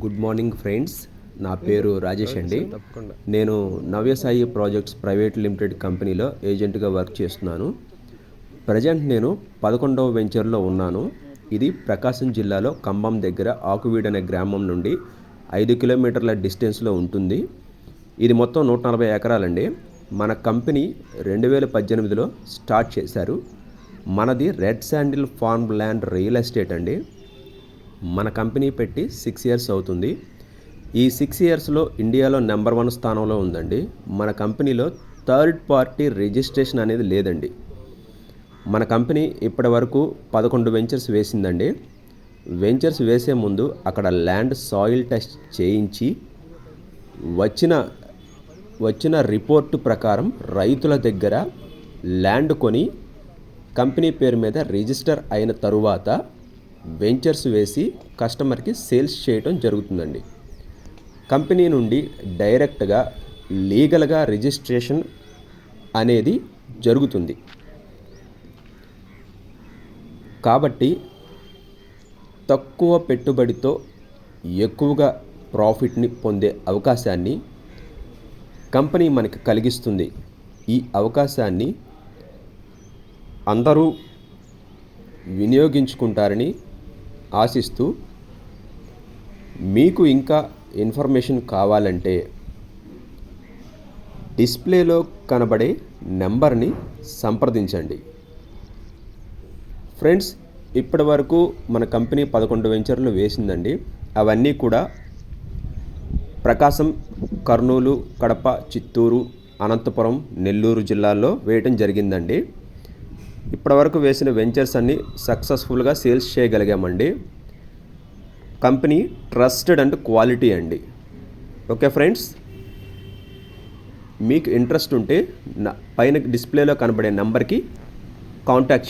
Good morning friends, నా పేరు రాజేష్ అండి. నేను నవ్యసాయి ప్రాజెక్ట్స్ ప్రైవేట్ లిమిటెడ్ కంపెనీలో ఏజెంట్గా వర్క్ చేస్తున్నాను. ప్రజెంట్ నేను 11వ వెంచర్లో ఉన్నాను. ఇది ప్రకాశం జిల్లాలో కంబం దగ్గర ఆకువీడు అనే గ్రామం నుండి 5 కిలోమీటర్ల డిస్టెన్స్లో ఉంటుంది. ఇది మొత్తం 140 ఎకరాలండి. మన కంపెనీ 2018లో స్టార్ట్ చేశారు. మనది red sandal farm land real estate అండి. మన కంపెనీ పెట్టి 6 ఇయర్స్ అవుతుంది. ఈ 6 ఇయర్స్లో ఇండియాలో నెంబర్ 1 స్థానంలో ఉందండి. మన కంపెనీలో థర్డ్ పార్టీ రిజిస్ట్రేషన్ అనేది లేదండి. మన కంపెనీ ఇప్పటి వరకు 11 వెంచర్స్ వేసిందండి. వెంచర్స్ వేసే ముందు అక్కడ ల్యాండ్ సాయిల్ టెస్ట్ చేయించి వచ్చిన రిపోర్టు ప్రకారం రైతుల దగ్గర ల్యాండ్ కొని కంపెనీ పేరు మీద రిజిస్టర్ అయిన తరువాత వెంచర్స్ వేసి కస్టమర్కి సేల్స్ చేయడం జరుగుతుందండి. కంపెనీ నుండి డైరెక్ట్గా లీగల్గా రిజిస్ట్రేషన్ అనేది జరుగుతుంది. కాబట్టి తక్కువ పెట్టుబడితో ఎక్కువగా ప్రాఫిట్ని పొందే అవకాశాన్ని కంపెనీ మనకి కలిగిస్తుంది. ఈ అవకాశాన్ని అందరూ వినియోగించుకుంటారని ఆశిస్తూ, మీకు ఇంకా ఇన్ఫర్మేషన్ కావాలంటే డిస్ప్లేలో కనబడే నెంబర్ని సంప్రదించండి. ఫ్రెండ్స్, ఇప్పటి వరకు మన కంపెనీ 11 వెంచర్లు వేసిందండి. అవన్నీ కూడా ప్రకాశం, కర్నూలు, కడప, చిత్తూరు, అనంతపురం, నెల్లూరు జిల్లాల్లో వేయటం జరిగిందండి. ఇప్పటివరకు వేసిన వెంచర్స్ అన్నీ సక్సెస్ఫుల్గా సేల్స్ చేయగలిగామండి. కంపెనీ ట్రస్టెడ్ అండ్ క్వాలిటీ అండి. ఓకే ఫ్రెండ్స్, మీకు ఇంట్రెస్ట్ ఉంటే పైన డిస్ప్లేలో కనబడే నెంబర్కి కాంటాక్ట్